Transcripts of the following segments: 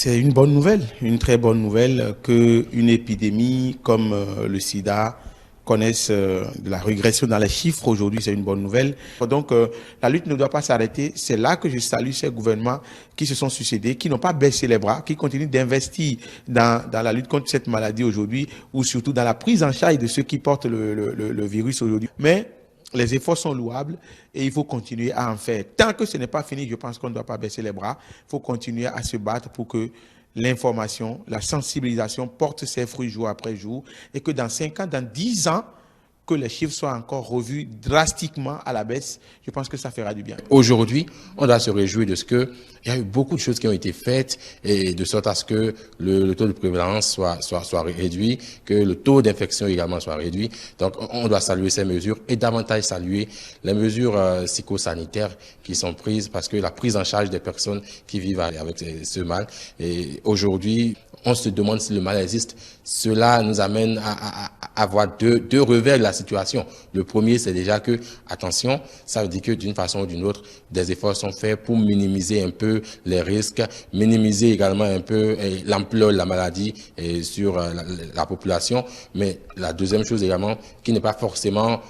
C'est une bonne nouvelle, une très bonne nouvelle qu'une épidémie comme le sida connaisse de la régression dans les chiffres aujourd'hui, c'est une bonne nouvelle. Donc la lutte ne doit pas s'arrêter. C'est là que je salue ces gouvernements qui se sont succédés, qui n'ont pas baissé les bras, qui continuent d'investir dans la lutte contre cette maladie aujourd'hui, ou surtout dans la prise en charge de ceux qui portent le virus aujourd'hui. Mais les efforts sont louables et il faut continuer à en faire. Tant que ce n'est pas fini, je pense qu'on ne doit pas baisser les bras. Il faut continuer à se battre pour que l'information, la sensibilisation porte ses fruits jour après jour et que dans 5 ans, dans 10 ans, que les chiffres soient encore revus drastiquement à la baisse, je pense que ça fera du bien. Aujourd'hui, on doit se réjouir de ce que il y a eu beaucoup de choses qui ont été faites et de sorte à ce que le taux de prévalence soit réduit, que le taux d'infection également soit réduit. Donc, on doit saluer ces mesures et davantage saluer les mesures psychosanitaires qui sont prises parce que la prise en charge des personnes qui vivent avec ce mal. Et aujourd'hui, on se demande si le mal existe. Cela nous amène à avoir deux revers de la situation. Le premier, c'est déjà que, attention, ça veut dire que d'une façon ou d'une autre, des efforts sont faits pour minimiser un peu les risques, minimiser également un peu l'ampleur de la maladie sur la population. Mais la deuxième chose également, qui n'est pas forcément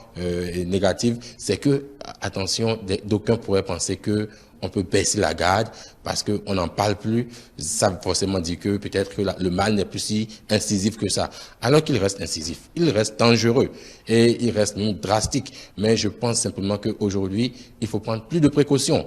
négative, c'est que, attention, d'aucuns pourraient penser que on peut baisser la garde parce qu'on n'en parle plus. Ça veut forcément dire que peut-être que le mal n'est plus si incisif que ça. Alors qu'il reste incisif, il reste dangereux et il reste même drastique. Mais je pense simplement qu'aujourd'hui, il faut prendre plus de précautions.